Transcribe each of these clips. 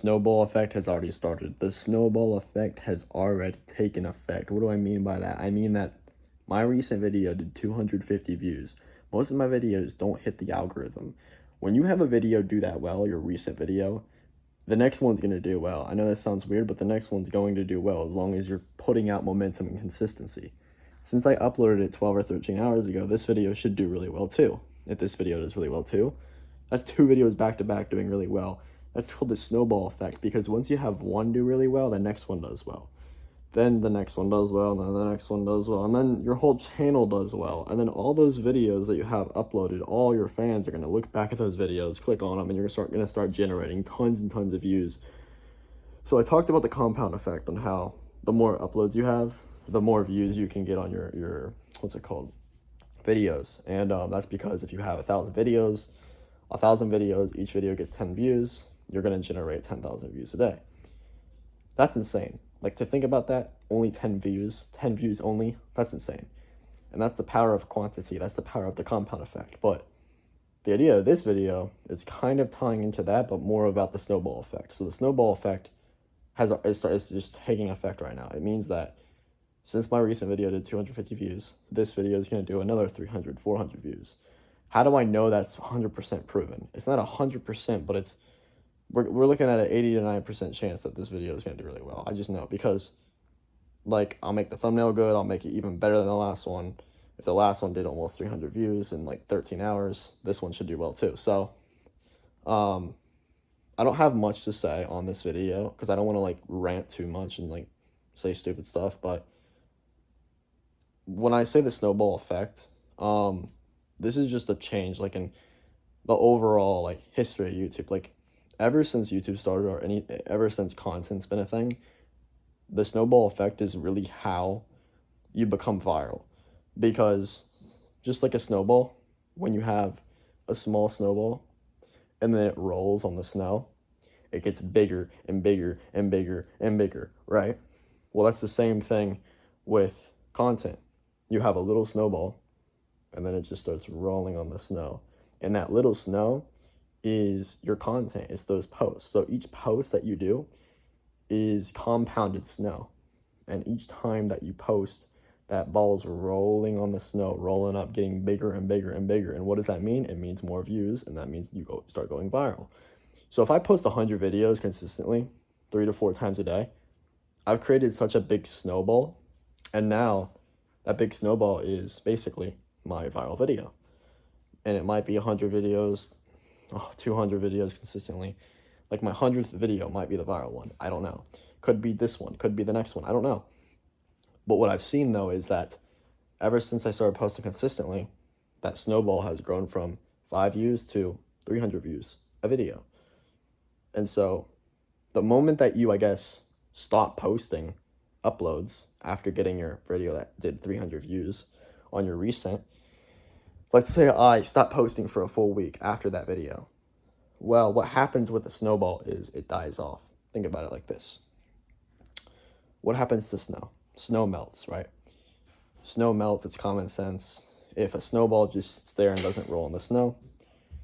Snowball effect has already started. The snowball effect has already taken effect. What do I mean by that? I mean that my recent video did 250 views. Most of my videos don't hit the algorithm. When you have a video do that well, your recent video, the next one's going to do well. I know that sounds weird, but the next one's going to do well as long as you're putting out momentum and consistency. Since I uploaded it 12 or 13 hours ago, this video should do really well too. If this video does really well too, that's two videos back to back doing really well. That's called the snowball effect, because once you have one do really well, the next one does well. Then the next one does well, and then the next one does well, and then your whole channel does well. And then all those videos that you have uploaded, all your fans are going to look back at those videos, click on them, and you're going to start generating tons and tons of views. So I talked about the compound effect on how the more uploads you have, the more views you can get on your what's it called, videos. And that's because if you have 1,000 videos, each video gets 10 views, you're going to generate 10,000 views a day. That's insane. Like, to think about that, only 10 views only, that's insane. And that's the power of quantity. That's the power of the compound effect. But the idea of this video is kind of tying into that, but more about the snowball effect. So the snowball effect is just taking effect right now. It means that since my recent video did 250 views, this video is going to do another 300, 400 views. How do I know that's 100% proven? It's not 100%, but we're looking at an 80 to 90% chance that this video is going to do really well. I just know because, like, I'll make the thumbnail good. I'll make it even better than the last one. If the last one did almost 300 views in like 13 hours, this one should do well too. So, I don't have much to say on this video because I don't want to like rant too much and like say stupid stuff. But when I say the snowball effect, this is just a change like in the overall like history of YouTube. Like, ever since YouTube started, or ever since content's been a thing, the snowball effect is really how you become viral. Because just like a snowball, when you have a small snowball and then it rolls on the snow, it gets bigger and bigger and bigger and bigger, right? Well, that's the same thing with content. You have a little snowball and then it just starts rolling on the snow. And that little snow is your content. It's those posts. So each post that you do is compounded snow. And each time that you post, that ball's rolling on the snow, rolling up, getting bigger and bigger and bigger. And what does that mean? It means more views, and that means you start going viral. So if I post 100 videos consistently, 3 to 4 times a day, I've created such a big snowball. And now that big snowball is basically my viral video. And it might be 100 videos, 200 videos consistently. Like, my 100th video might be the viral one. I don't know. Could be this one. Could be the next one. I don't know. But what I've seen, though, is that ever since I started posting consistently, that snowball has grown from 5 views to 300 views a video. And so the moment that you, I guess, stop posting uploads after getting your video that did 300 views on your recent, let's say I stop posting for a full week after that video. Well, what happens with the snowball is it dies off. Think about it like this. What happens to snow? Snow melts, right? Snow melts, it's common sense. If a snowball just sits there and doesn't roll in the snow,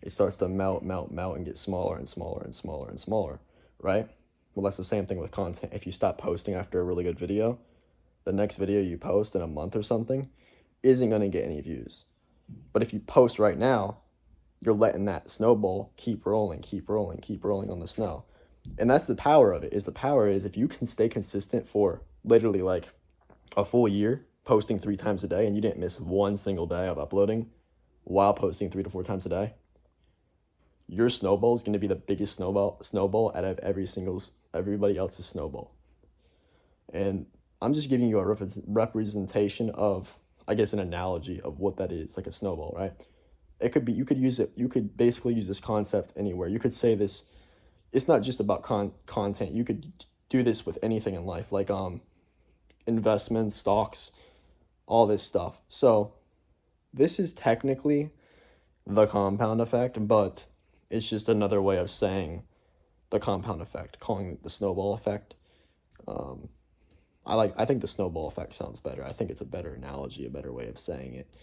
it starts to melt, and get smaller and smaller and smaller and smaller, right? Well, that's the same thing with content. If you stop posting after a really good video, the next video you post in a month or something isn't going to get any views. But if you post right now, you're letting that snowball keep rolling on the snow. And that's the power of it. The power is if you can stay consistent for literally like a full year, posting 3 times a day, and you didn't miss one single day of uploading while posting 3 to 4 times a day, your snowball is going to be the biggest snowball out of everybody else's snowball. And I'm just giving you a representation of, I guess, an analogy of what that is, like a snowball, right? It could be, you could basically use this concept anywhere. You could say this, it's not just about content. You could do this with anything in life, like investments, stocks, all this stuff. So this is technically the compound effect, but it's just another way of saying the compound effect, calling it the snowball effect. I think the snowball effect sounds better. I think it's a better analogy, a better way of saying it.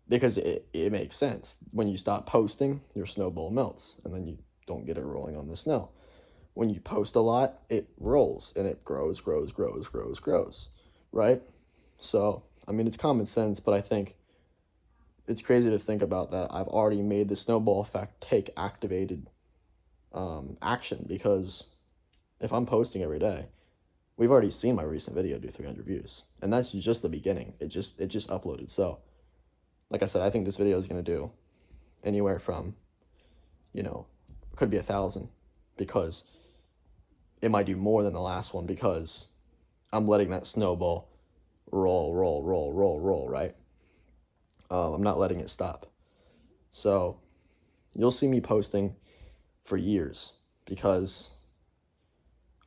Because it makes sense. When you stop posting, your snowball melts, and then you don't get it rolling on the snow. when you post a lot, it rolls and it grows, right? So, I mean, it's common sense, but I think it's crazy to think about that I've already made the snowball effect take activated action, because if I'm posting every day, we've already seen my recent video do 300 views, and that's just the beginning. It just uploaded. So, like I said, I think this video is going to do anywhere from, could be 1,000, because it might do more than the last one, because I'm letting that snowball roll, right? I'm not letting it stop. So you'll see me posting for years, because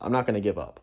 I'm not going to give up.